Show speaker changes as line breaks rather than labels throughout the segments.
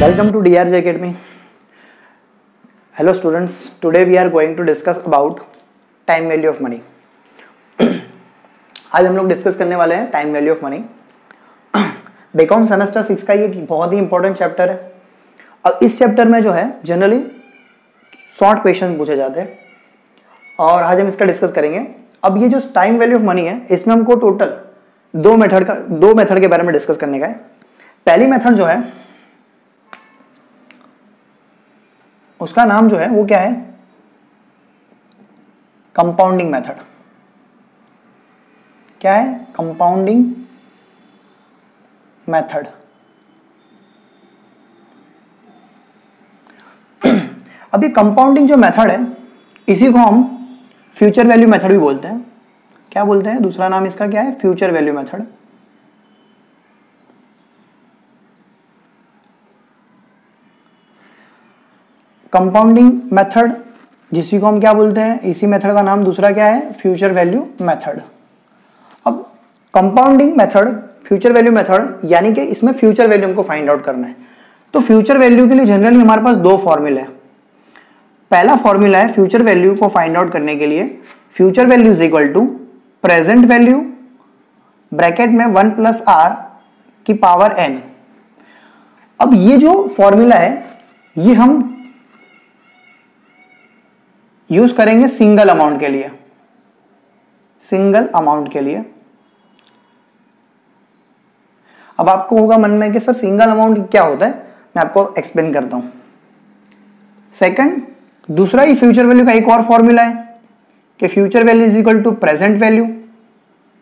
Welcome to DRJ Academy. Hello students, today we are going to discuss about time value of money. आज हम लोग discuss करने वाले हैं time value of money. BCom semester 6 का ये बहुत ही इंपॉर्टेंट चैप्टर है. अब इस चैप्टर में जो है जनरली शॉर्ट क्वेश्चन पूछे जाते हैं और आज हम इसका डिस्कस करेंगे. अब ये जो टाइम वैल्यू ऑफ मनी है इसमें हमको टोटल दो मेथड के बारे में डिस्कस करने का है. पहली मेथड जो है उसका नाम जो है वो क्या है, कंपाउंडिंग मेथड. क्या है? Compounding method. अब ये कंपाउंडिंग जो मेथड है इसी को हम फ्यूचर वैल्यू मेथड भी बोलते हैं. क्या बोलते हैं? दूसरा नाम इसका क्या है? Future value method. Compounding method जिसी को हम क्या बोलते हैं, इसी मेथड का नाम दूसरा क्या है? Future value method. अब compounding method, future value method, यानी कि इसमें फ्यूचर वैल्यू हमको फाइंड आउट करना है. तो फ्यूचर वैल्यू के लिए जनरली हमारे पास दो फॉर्मूले हैं. पहला फॉर्मूला है फ्यूचर वैल्यू को फाइंड आउट करने के लिए, future value is equal to present value bracket में 1 प्लस आर की पावर n. अब ये जो फॉर्मूला है ये हम यूज करेंगे सिंगल अमाउंट के लिए. सिंगल अमाउंट के लिए. अब आपको होगा मन में कि सर सिंगल अमाउंट क्या होता है, मैं आपको एक्सप्लेन करता हूं. सेकंड, दूसरा ही फ्यूचर वैल्यू का एक और फॉर्मूला है कि future value is equal to present value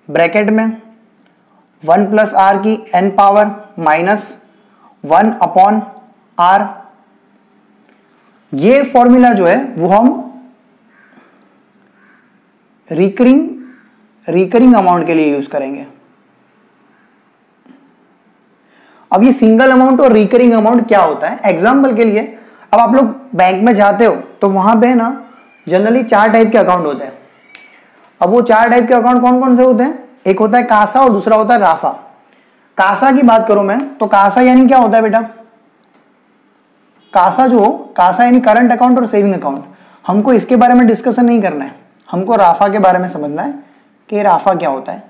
bracket में 1 प्लस आर की n power minus 1 upon R. ये फॉर्मूला जो है वो हम रिकरिंग अमाउंट के लिए यूज करेंगे. अब ये सिंगल अमाउंट और रिकरिंग अमाउंट क्या होता है, एग्जांपल के लिए अब आप लोग बैंक में जाते हो तो वहां पे ना जनरली 4 टाइप के अकाउंट होते हैं. अब वो 4 टाइप के अकाउंट कौन कौन से होते हैं? एक होता है कासा और दूसरा होता है राफा. कासा की बात करूं मैं तो कासा यानी क्या होता है बेटा? कासा यानी करंट अकाउंट और सेविंग अकाउंट. हमको इसके बारे में डिस्कशन नहीं करना है, हमको राफा के बारे में समझना है कि राफा क्या होता है.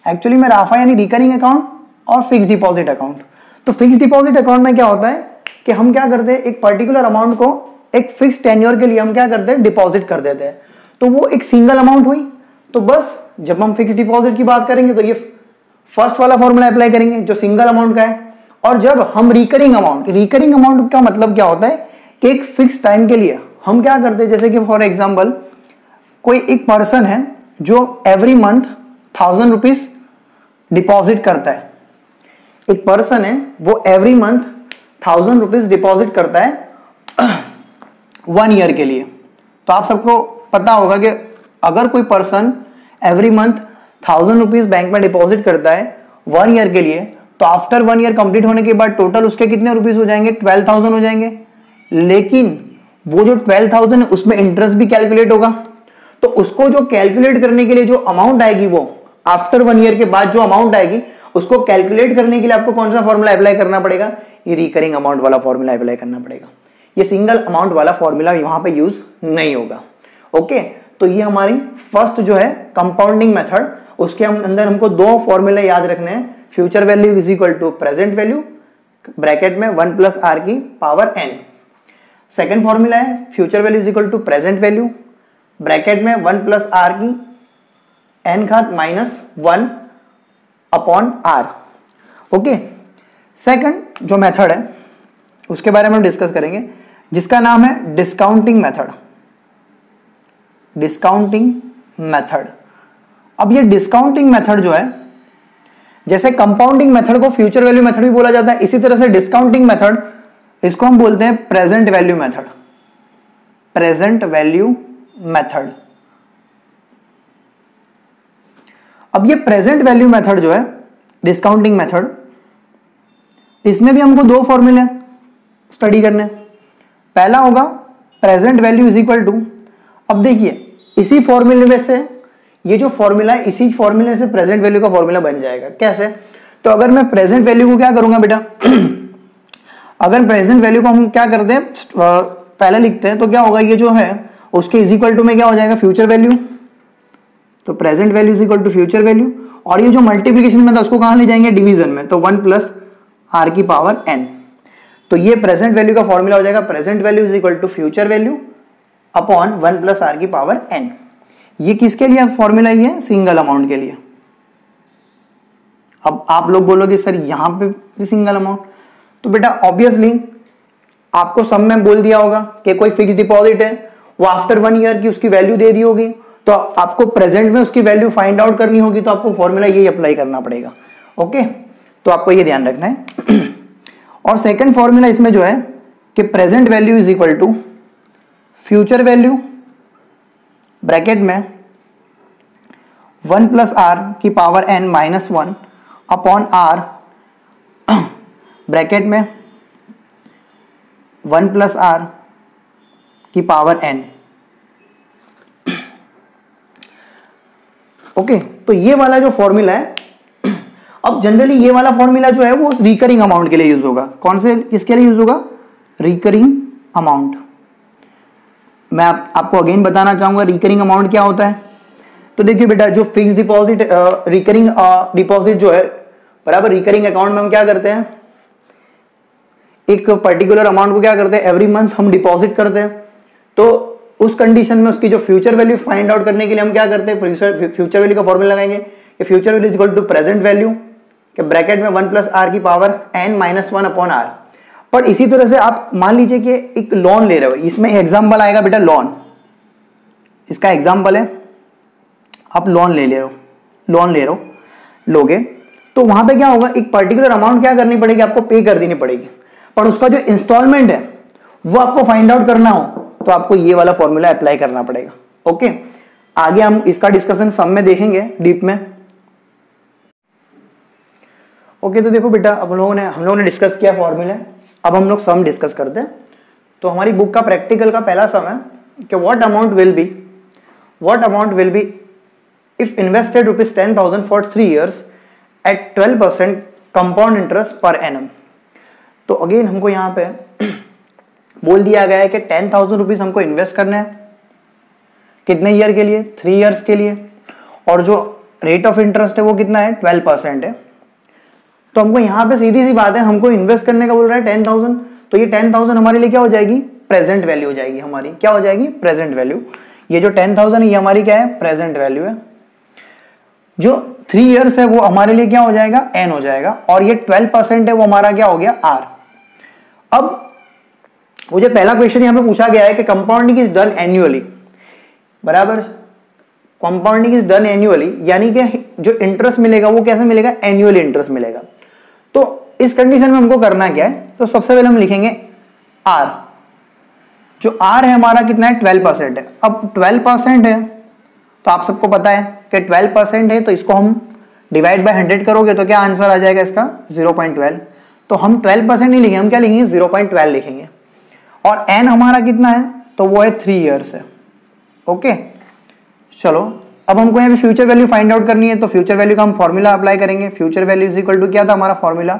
एक्चुअली में राफा यानी रिकरिंग अकाउंट और फिक्स डिपॉजिट अकाउंट. तो फिक्स डिपॉजिट अकाउंट में क्या होता है कि हम क्या करते हैं, एक पर्टिकुलर अमाउंट को एक फिक्स टेन्योर के लिए हम क्या करते हैं, डिपॉजिट कर देते हैं. तो वो एक सिंगल अमाउंट हुई. तो बस जब हम फिक्स डिपॉजिट की बात करेंगे तो ये फर्स्ट वाला फॉर्मूला अप्लाई करेंगे जो सिंगल अमाउंट का है. और जब हम रिकरिंग अमाउंट का मतलब क्या होता है कि एक फिक्स टाइम के लिए हम क्या करते हैं, जैसे कि फॉर एग्जाम्पल कोई एक पर्सन है जो एवरी मंथ 1000 रुपीज डिपॉजिट करता है. एक पर्सन है वो एवरी मंथ 1000 रुपीज डिपॉजिट करता है 1 ईयर के लिए. तो आप सबको पता होगा कि अगर कोई person every month 1000 rupees bank में डिपॉजिट करता है 1 ईयर के लिए, तो आफ्टर 1 ईयर कंप्लीट होने के बाद टोटल उसके कितने रुपीज हो जाएंगे? 12,000 हो जाएंगे. लेकिन वो जो 12,000 है उसमें इंटरेस्ट भी कैलकुलेट होगा. तो उसको जो कैलकुलेट करने के लिए जो अमाउंट आएगी, वो आफ्टर 1 ईयर के बाद जो अमाउंट आएगी उसको कैलकुलेट करने के लिए आपको कौन सा फॉर्मूला अप्लाई करना पड़ेगा? ये रिकरिंग अमाउंट वाला फॉर्मूला अप्लाई करना पड़ेगा. ये सिंगल अमाउंट वाला फॉर्मूला यहां पे यूज नहीं होगा. ओके, तो ये हमारी फर्स्ट जो है कंपाउंडिंग मेथड. उसके अंदर हमको दो फॉर्मूले याद रखने हैं. Future value is equal to present value bracket में 1 प्लस आर की पावर n. सेकेंड फॉर्मूला है future value is equal to present value bracket में 1 प्लस आर की n घात minus 1 upon R. Okay, second जो मेथड है उसके बारे में हम डिस्कस करेंगे जिसका नाम है डिस्काउंटिंग मेथड. Discounting method. अब ये डिस्काउंटिंग मेथड जो है, जैसे कंपाउंडिंग मेथड को फ्यूचर वैल्यू मेथड भी बोला जाता है, इसी तरह से डिस्काउंटिंग मेथड इसको हम बोलते हैं present value method. Present value method. अब ये प्रेजेंट वैल्यू मेथड जो है डिस्काउंटिंग मेथड, इसमें भी हमको दो फॉर्मूले स्टडी करने. पहला होगा present value is equal to, अब देखिए इसी फॉर्मूले में से ये जो फॉर्मूला है इसी फॉर्मूले से प्रेजेंट वैल्यू का फॉर्मूला बन जाएगा. कैसे? तो अगर मैं प्रेजेंट वैल्यू को क्या करूंगा बेटा, अगर प्रेजेंट वैल्यू को हम क्या करते हैं, पहले लिखते हैं, तो क्या होगा, ये जो है उसके इज इक्वल टू में क्या हो जाएगा, फ्यूचर वैल्यू। तो present value is equal to future value, और ये जो मल्टीप्लीकेशन में था उसको कहां ले जाएंगे, डिवीजन में, तो 1 प्लस आर की पावर एन। तो ये प्रेजेंट वैल्यू का फॉर्मूला हो जाएगा, present value is equal to future value upon 1 plus R की पावर एन। ये किसके लिए फॉर्मूला, ये है सिंगल अमाउंट के लिए। अब आप लोग बोलोगे सर यहां पे भी सिंगल अमाउंट, तो बेटा ऑब्वियसली आपको सब में बोल दिया होगा कि कोई फिक्स डिपॉजिट है, वो आफ्टर 1 ईयर की उसकी वैल्यू दे दी होगी, तो आपको प्रेजेंट में उसकी वैल्यू फाइंड आउट करनी होगी, तो आपको फॉर्मूला यही अप्लाई करना पड़ेगा। ओके, तो आपको ये ध्यान रखना है। और सेकंड फॉर्मूला इसमें जो है कि present value is equal to future value bracket में 1 प्लस आर की power N minus 1 upon R bracket में 1 प्लस आर की पावर एन। ओके, तो ये वाला जो फॉर्मूला है, अब जनरली ये वाला फॉर्मूला जो है वो रिकरिंग अमाउंट के लिए यूज होगा। कौन से, किसके लिए यूज होगा, रिकरिंग अमाउंट। मैं आपको अगेन बताना चाहूंगा रिकरिंग अमाउंट क्या होता है। तो देखिए बेटा, जो फिक्स डिपॉजिट, रिकरिंग डिपॉजिट जो है, बराबर रिकरिंग अकाउंट में हम क्या करते हैं, एक पर्टिकुलर अमाउंट को क्या करते हैं, एवरी मंथ हम डिपॉजिट करते हैं। तो उस कंडीशन में उसकी जो फ्यूचर वैल्यू फाइंड आउट करने के लिए हम क्या करते हैं, फ्यूचर वैल्यू का फॉर्मूला लगाएंगे कि future value is equal to present value के ब्रैकेट में 1 प्लस आर की power N minus 1 upon R. पर इसी तरह से आप मान लीजिए कि एक लोन ले रहे हो, इसमें एग्जाम्पल आएगा बेटा लोन, इसका एग्जाम्पल है, आप लोन ले रहे हो, लोगे, तो वहां पे क्या होगा, एक पर्टिकुलर अमाउंट क्या करनी पड़ेगी, आपको पे कर देनी पड़ेगी, पर उसका जो इंस्टॉलमेंट है वो आपको फाइंड आउट करना हो तो आपको ये वाला फॉर्मूला अप्लाई करना पड़ेगा। ओके, आगे हम इसका डिस्कशन सम में देखेंगे डीप में। ओके, तो देखो बेटा, हम लोगों ने डिस्कस किया फॉर्मूला, अब हम लोग सम डिस्कस करते हैं। तो हमारी बुक का प्रैक्टिकल का पहला सम है कि what amount will be if invested ₹10,000 for 3 years at 12% compound interest per annum. तो अगेन हमको यहाँ पे बोल दिया गया है कि 10,000 रुपीज हमको इन्वेस्ट करना है, कितने ईयर के लिए, 3 years के लिए, और जो रेट ऑफ इंटरेस्ट है वो कितना है, 12% है। तो हमको यहाँ पे सीधी सी बात है, हमको इन्वेस्ट करने का बोल रहा है 10,000, तो ये 10,000 हमारे लिए क्या हो जाएगी, प्रेजेंट वैल्यू हो जाएगी, हमारी क्या हो जाएगी, प्रेजेंट वैल्यू। ये जो 10,000 है ये हमारी क्या है, प्रेजेंट वैल्यू है। जो 3 years है वो हमारे लिए क्या हो जाएगा, एन हो जाएगा, और ये 12% है वो हमारा क्या हो गया, आर। अब मुझे पहला क्वेश्चन यहाँ पे पूछा गया है कि कंपाउंडिंग इज डन एन्युअली, बराबर, कंपाउंडिंग इज डन एन्युअली, यानी कि जो इंटरेस्ट मिलेगा वो कैसे मिलेगा, एन्युअली इंटरेस्ट मिलेगा। तो इस कंडीशन में हमको करना क्या है, तो सबसे पहले हम लिखेंगे आर। जो आर है हमारा कितना है, 12% है। अब 12% है तो आप सबको पता है कि 12% है, तो इसको हम डिवाइड बाय 100 करोगे तो क्या आंसर आ जाएगा इसका, 0.12। तो हम 12% नहीं लिखेंगे, हम क्या लिखेंगे, 0.12 लिखेंगे। और एन हमारा कितना है, तो वो है 3 years है। ओके, चलो अब हमको यहाँ पे फ्यूचर वैल्यू फाइंड आउट करनी है, तो फ्यूचर वैल्यू का हम फॉर्मूला अप्लाई करेंगे। Future value is equal to, क्या था हमारा फॉर्मूला,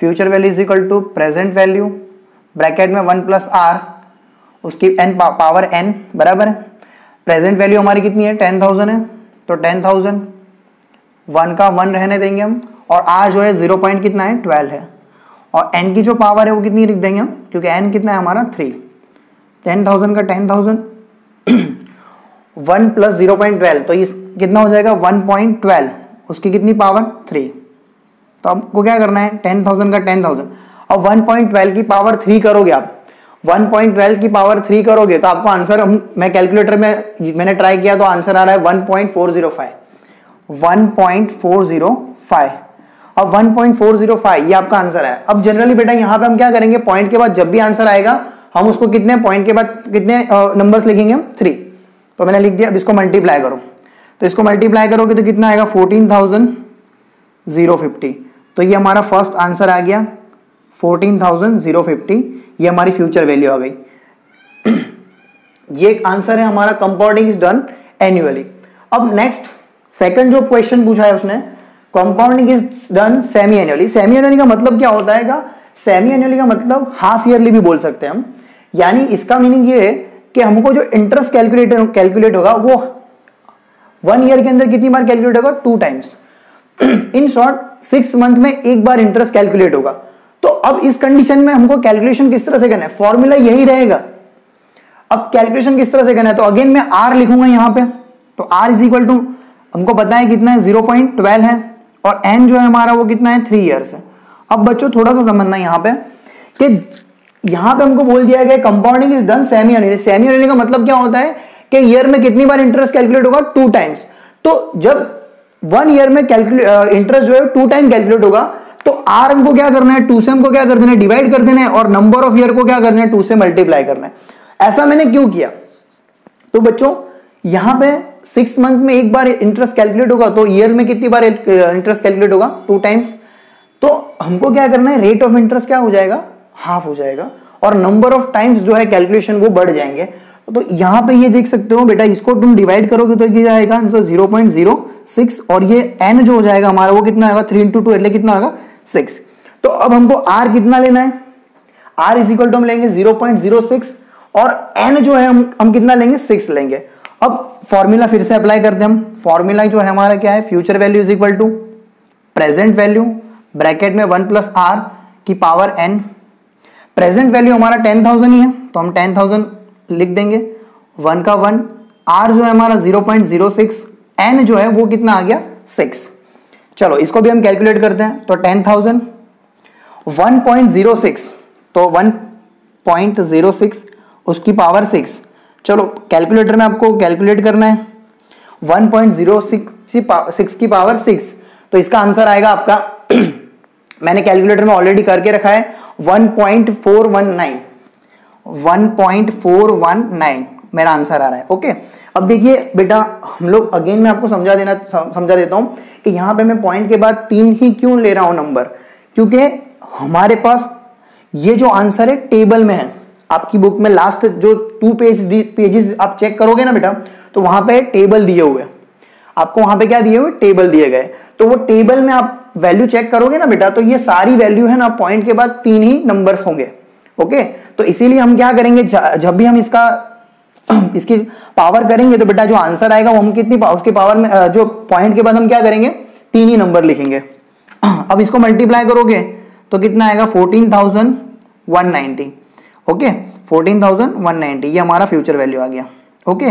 future value is equal to present value bracket में 1 प्लस आर, उसकी एन पावर एन, बराबर है। प्रेजेंट वैल्यू हमारी कितनी है, 10,000 है, तो 10,000 1 का 1 रहने देंगे हम, और आर जो है 0 पॉइंट कितना है, 12 है, और एन की जो पावर है वो कितनी लिख देंगे हम, क्योंकि एन कितना है हमारा 3। 10,000 का 10,000 1 प्लस 0.12, तो इस कितना हो जाएगा 1.12, उसकी कितनी पावर 3। तो आपको क्या करना है, 10,000 का 10,000 और 1.12 की पावर 3 करोगे आप, 1.12 की पावर 3 करोगे तो आपको आंसर, मैं कैलकुलेटर में मैंने ट्राई किया तो आंसर आ रहा है 1.405। 1.405, अब 1.405 ये आपका आंसर है। अब जनरली बेटा यहाँ पे हम क्या करेंगे, पॉइंट के बाद जब भी आंसर आएगा हम उसको कितने पॉइंट के बाद कितने नंबर्स लिखेंगे, 3। तो मैंने लिख दिया, अब इसको मल्टीप्लाई करो, तो इसको मल्टीप्लाई करोगे तो कितना आएगा, 14,050। तो ये हमारा फर्स्ट आंसर आ गया 14,050, ये हमारी फ्यूचर वैल्यू आ गई। ये एक आंसर है हमारा, कंपाउंडिंग इज डन एन्युअली। अब नेक्स्ट सेकंड जो क्वेश्चन पूछा है उसने, compounding is done semi annually. Semi annually का मतलब क्या होता है, सेमी एनुअली का मतलब हाफ ईयरली भी बोल सकते हैं हम, यानी इसका मीनिंग ये है कि हमको जो इंटरेस्ट कैलकुलेट होगा वो 1 ईयर के अंदर कितनी बार कैलकुलेट होगा, 2 टाइम्स। इन शॉर्ट 6 मंथ में एक बार इंटरेस्ट कैलकुलेट होगा। तो अब इस कंडीशन में हमको कैलकुलेशन किस तरह से करना है, फॉर्मूला यही रहेगा। अब कैलकुलेशन किस तरह से करना है, तो अगेन मैं आर लिखूंगा यहां पे, तो आर इज इक्वल टू हमको पता है कितना है 0.12 है, और एन जो है हमारा वो कितना है 3 ईयर्स है। अब बच्चों थोड़ा सा समझना यहां पे कि यहां पे हमको बोल दिया गया compounding is done semi annually. Semi annually का मतलब क्या होता है कि ईयर में कितनी बार इंटरेस्ट कैलकुलेट होगा, 2 टाइम्स। तो जब 1 ईयर में इंटरेस्ट जो है 2 टाइम कैलकुलेट होगा, तो आर हमको क्या करना है, 2 से हमको क्या कर देना है, डिवाइड कर देना है, और नंबर ऑफ ईयर को क्या करना है, 2 से मल्टीप्लाई करना है। ऐसा मैंने क्यों किया, तो बच्चों यहां पे 6 मंथ में एक बार इंटरेस्ट कैलकुलेट होगा, तो ईयर में कितनी बार इंटरेस्ट कैलकुलेट होगा, 2 टाइम्स। तो हमको क्या करना है, रेट ऑफ इंटरेस्ट क्या हो जाएगा, हाफ हो जाएगा, और नंबर ऑफ टाइम्स जो है कैलकुलेशन वो बढ़ जाएंगे। तो यहां पे ये देख सकते हो बेटा, इसको तुम डिवाइड करोगे तो ये जाएगा आंसर 0.06, और ये n जो हो जाएगा हमारा वो कितना आएगा, 3 × 2 એટલે कितना आएगा 6। तो अब हमको r कितना लेना है, r इज इक्वल टू हम लेंगे 0.06, और n जो है हम कितना लेंगे, 6 लेंगे। अब फॉर्मूला फिर से अप्लाई करते हैं हम। फॉर्मूला जो है हमारा क्या है, future value is equal to present value bracket में 1 + r की पावर n। प्रेजेंट वैल्यू हमारा 10,000 ही है, तो हम 10,000 लिख देंगे, 1 का 1, r जो है हमारा 0.06, n जो है वो कितना आ गया 6। चलो इसको भी हम कैलकुलेट करते हैं, तो 10,000 1.06, तो 1.06 उसकी पावर 6। चलो कैलकुलेटर में आपको कैलकुलेट करना है, 1.06 की पावर 6, तो इसका आंसर आएगा आपका मैंने कैलकुलेटर में ऑलरेडी करके रखा है 1.419 मेरा आंसर आ रहा है। ओके, अब देखिए बेटा, हम लोग अगेन मैं आपको समझा देता हूं कि यहां पे मैं पॉइंट के बाद 3 ही क्यों ले रहा हूं नंबर, क्योंकि हमारे पास ये जो आंसर है टेबल में है। आपकी बुक में लास्ट जो 2 पेजेस आप चेक करोगे ना बेटा, तो वहां पे टेबल दिए हुए, आपको वहां पे क्या दिए हुए, टेबल दिए गए। तो वो टेबल में आप वैल्यू चेक करोगे ना बेटा, तो ये सारी वैल्यू है ना, पॉइंट के बाद 3 ही नंबर्स होंगे। ओके, तो इसीलिए हम क्या करेंगे, जब भी हम इसकी पावर करेंगे, तो बेटा जो आंसर आएगा वो हम कितनी उसकी पावर में, जो पॉइंट के बाद हम क्या करेंगे, 3 ही नंबर लिखेंगे। अब इसको मल्टीप्लाई करोगे तो कितना आएगा, 14,190। ओके, 14,190 ये हमारा फ्यूचर वैल्यू आ गया। ओके,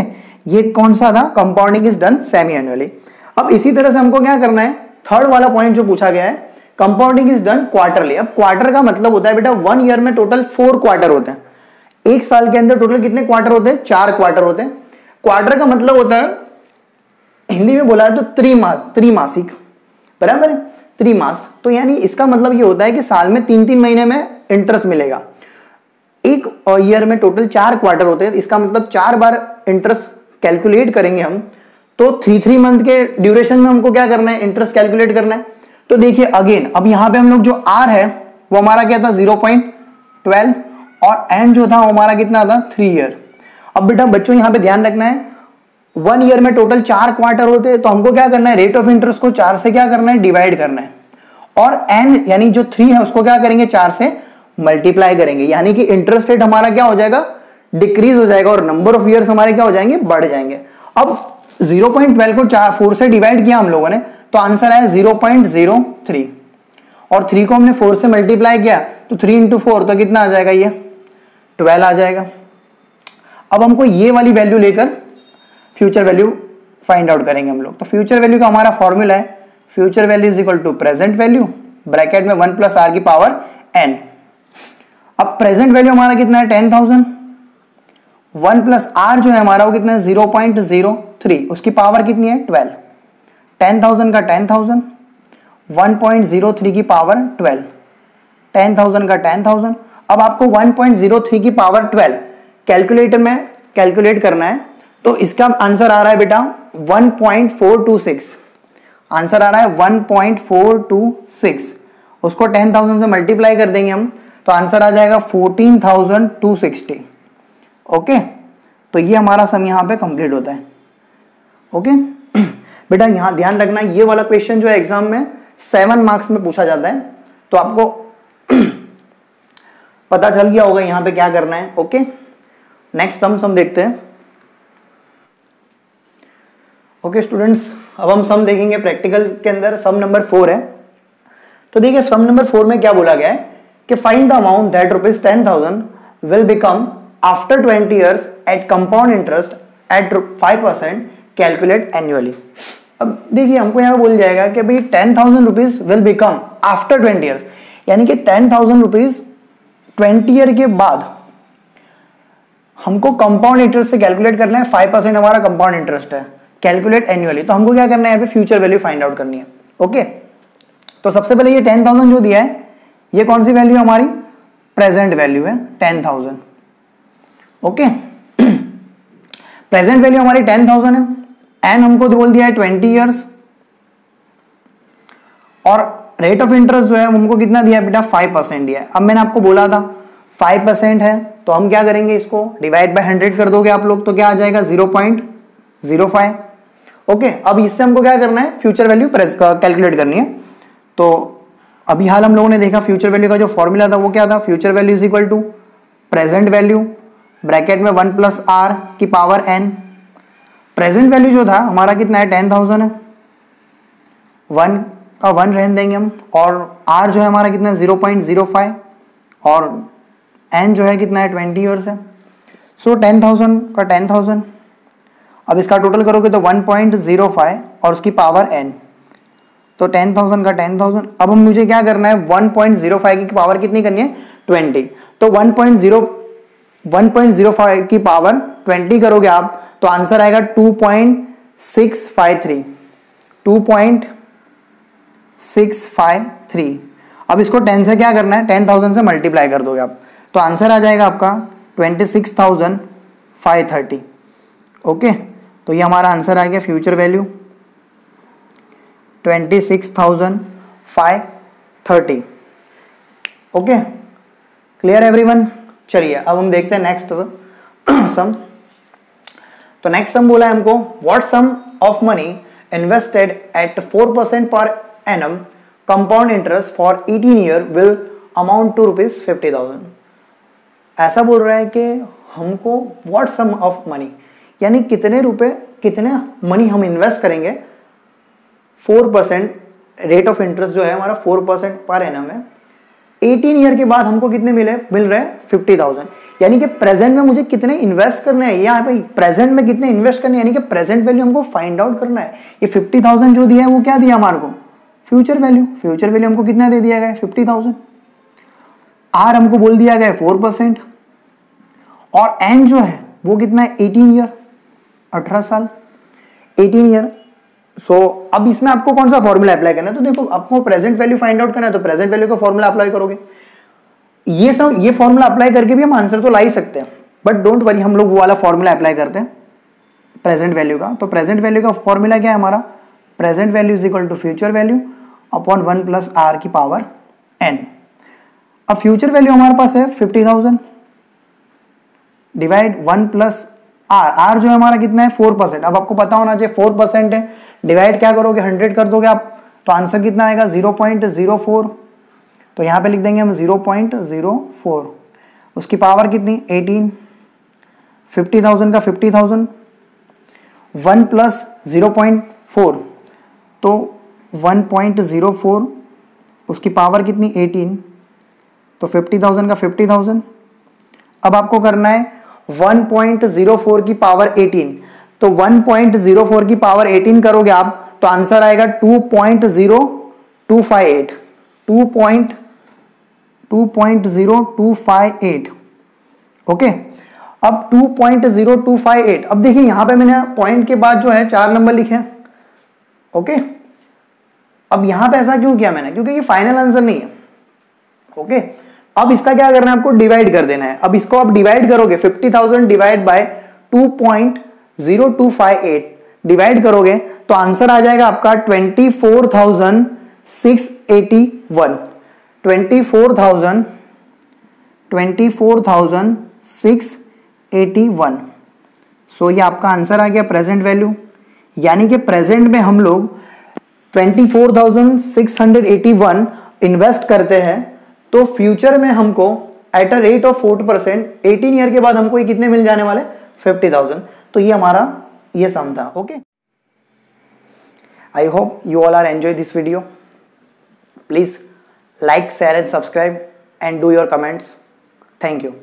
ये कौन सा था, compounding is done semi annually. अब इसी तरह से हमको क्या करना है, थर्ड वाला पॉइंट जो पूछा गया है, कंपाउंडिंग इज डन क्वार्टरली। अब क्वार्टर का मतलब होता है बेटा 1 ईयर में टोटल 4 क्वार्टर होते हैं। एक साल के अंदर टोटल कितने क्वार्टर होते हैं, 4 क्वार्टर होते हैं। क्वार्टर का मतलब होता है, हिंदी में बोला है तो त्रिमासिक, बराबर है, त्रिमास। तो यानी इसका मतलब ये होता है कि साल में 3-3 महीने में इंटरेस्ट मिलेगा। एक ईयर में टोटल 4 क्वार्टर होते हैं, इसका मतलब 4 बार इंटरेस्ट कैलकुलेट करेंगे हम, तो 3-3 मंथ के ड्यूरेशन में हमको क्या करना है, इंटरेस्ट कैलकुलेट करना है। तो देखिए अगेन, अब यहां पे हम लोग जो आर है वो हमारा क्या था 0.12, और एन जो था वो हमारा कितना था 3 ईयर। अब बेटा बच्चों यहां पे ध्यान रखना है, 1 ईयर में टोटल 4 क्वार्टर होते हैं, तो हमको क्या करना है, रेट ऑफ इंटरेस्ट को 4 से क्या करना है, डिवाइड करना है, और एन यानी जो 3 है उसको क्या करेंगे, 4 से मल्टीप्लाई करेंगे, यानी कि इंटरेस्ट रेट हमारा क्या हो जाएगा, डिक्रीज हो जाएगा, और नंबर ऑफ ईयर्स हमारे क्या हो जाएंगे, बढ़ जाएंगे। अब 0.12 को 4 से डिवाइड किया हम लोगों ने, तो आंसर आया 0.03, और 3 को हमने 4 से मल्टीप्लाई किया, तो 3 × 4 तो कितना आ जाएगा, ये 12 आ जाएगा। अब हमको ये वाली वैल्यू लेकर फ्यूचर वैल्यू फाइंड आउट करेंगे हम लोग। तो फ्यूचर वैल्यू का हमारा फॉर्मूला है, future value is equal to present value bracket में 1 + r की पावर n। अब प्रेजेंट वैल्यू हमारा कितना है 10,000, 1 + r जो है हमारा वो कितना है 0.03, उसकी पावर कितनी है 12। 10,000 का 10,000, 1.03 की पावर 12, 10,000 का 10,000। अब आपको 1.03 की पावर 12 कैलकुलेटर में कैलकुलेट करना है, तो इसका आंसर आ रहा है बेटा 1.426, आंसर आ रहा है 1.426। उसको 10,000 से मल्टीप्लाई कर देंगे हम, तो आंसर आ जाएगा 14,260। ओके, तो ये हमारा सम यहाँ पे कंप्लीट होता है। ओके बेटा, यहां ध्यान रखना, ये वाला क्वेश्चन जो है एग्जाम में 7 मार्क्स में पूछा जाता है, तो आपको पता चल गया होगा यहाँ पे क्या करना है। ओके, नेक्स्ट सम देखते हैं। ओके स्टूडेंट्स, अब हम सम देखेंगे प्रैक्टिकल के अंदर। सम नंबर 4 है। तो देखिए सम नंबर 4 में क्या बोला गया है कि find the amount that ₹10,000 will become after 20 years at compound interest at 5% calculate annually. अब देखिए हमको यहाँ बोल जाएगा कि भाई 10,000 rupees will become after 20 years, यानी कि 10,000 रुपीज 20 ईयर के बाद हमको कंपाउंड इंटरेस्ट से कैलकुलेट करना है। 5% हमारा कंपाउंड इंटरेस्ट है, कैलकुलेट एनुअली। तो हमको क्या करना है, यहाँ पे फ्यूचर वैल्यू फाइंड आउट करनी है। ओके, तो सबसे पहले ये 10,000 जो दिया है ये कौन सी वैल्यू हमारी प्रेजेंट वैल्यू है 10,000। ओके, प्रेजेंट वैल्यू हमारी 10,000 है, एन हमको बोल दिया है 20 ईयर्स, और रेट ऑफ इंटरेस्ट जो है हमको कितना दिया है बेटा 5% दिया है। अब मैंने आपको बोला था 5% है, तो हम क्या करेंगे, इसको डिवाइड बाय 100 कर दोगे आप लोग, तो क्या आ जाएगा 0.05। ओके, अब इससे हमको क्या करना है, फ्यूचर वैल्यू कैलकुलेट करनी है। तो अभी हाल हम लोगों ने देखा फ्यूचर वैल्यू का जो फॉर्मूला था वो क्या था, future value is equal to present value bracket में 1 + r की पावर n। प्रेजेंट वैल्यू जो था हमारा कितना है 10,000 है, 1 का 1 रहने देंगे हम, और r जो है हमारा कितना है 0.05, और n जो है कितना है 20 ईयर्स है। सो 10,000 का 10,000, अब इसका टोटल करोगे तो 1.05 और उसकी पावर n, तो 10,000 का 10,000। अब हम मुझे क्या करना है, 1.05 की पावर कितनी करनी है 20, तो 1.05 की पावर 20 करोगे आप तो आंसर आएगा 2.653, 2.653। अब इसको 10 से क्या करना है, 10,000 से मल्टीप्लाई कर दोगे आप, तो आंसर आ जाएगा आपका 26,530। ओके, तो ये हमारा आंसर आ गया future value 26,530। Okay, clear everyone. चलिए अब हम देखते हैं नेक्स्ट सम। तो नेक्स्ट सम बोला है हमको, what sum of money invested at 4% per annum compound interest for 18 year will amount to ₹50,000। ऐसा बोल रहा है कि हमको व्हाट सम ऑफ मनी, यानी कितने रुपए, कितने मनी हम इन्वेस्ट करेंगे 4% रेट ऑफ इंटरेस्ट जो है हमारा 4% पर एनम है, 18 ईयर के बाद हमको कितने मिल रहे हैं 50,000। यानी कि प्रेजेंट में मुझे कितने इन्वेस्ट करने हैं, यहाँ पे प्रेजेंट में कितने इन्वेस्ट करने हैं, यानी कि प्रेजेंट वैल्यू हमको फाइंड आउट करना है। ये 50,000 जो दिया है वो क्या दिया हमारे को, फ्यूचर वैल्यू। फ्यूचर वैल्यू हमको कितना दे दिया गया 50,000। आर हमको बोल दिया गया 4%, और एन जो है वो कितना है 18 ईयर, 18 साल, 18 ईयर। सो अब इसमें आपको कौन सा फॉर्मूला अप्लाई करना है, तो देखो आपको प्रेजेंट वैल्यू फाइंड आउट करना है, तो प्रेजेंट वैल्यू का फॉर्मूला अप्लाई करोगे। ये फॉर्मूला अप्लाई करके भी हम आंसर तो ला ही सकते हैं, बट डोंट वरी, हम लोग वो वाला फॉर्मूला अप्लाई करते हैं प्रेजेंट वैल्यू का। तो प्रेजेंट वैल्यू का फॉर्मूला क्या है हमारा, present value is equal to future value upon 1 + r की पावर n। अब फ्यूचर वैल्यू हमारे पास है 50,000 डिवाइड 1 + r जो है हमारा कितना है 4%। अब आपको पता होना चाहिए 4% है, डिवाइड क्या करोगे 100 कर दोगे आप, तो आंसर कितना आएगा 0.04। तो यहाँ पे लिख देंगे हम 0.04, उसकी पावर कितनी 18, 50,000 का 50,000, 1 + 0.4 तो 1.04, उसकी पावर कितनी 18, तो 50,000 का 50,000। अब आपको करना है 1.04 की पावर 18, तो 1.04 की पावर 18 करोगे आप तो आंसर आएगा 2.0258, 2.0258। ओके, अब 2.0258, अब देखिए यहां पे मैंने पॉइंट के बाद जो है 4 नंबर लिखे हैं। ओके, अब यहां पे ऐसा क्यों किया मैंने, क्योंकि ये फाइनल आंसर नहीं है। ओके, अब इसका क्या करना है, आपको डिवाइड कर देना है। अब इसको आप डिवाइड करोगे 50,000 डिवाइड बाय 2.0258 डिवाइड करोगे तो आंसर आ जाएगा आपका 24,681, 24,681। सो ये आपका आंसर आ गया प्रेजेंट वैल्यू। यानी कि प्रेजेंट में हम लोग 24,681 इन्वेस्ट करते हैं, तो फ्यूचर में हमको at a rate of 4%, 18 year के बाद हमको ये कितने मिल जाने वाले, 50,000। तो ये हमारा ये सम था। Okay, I hope you all are enjoy this video. Please like, share and subscribe and do your comments. Thank you.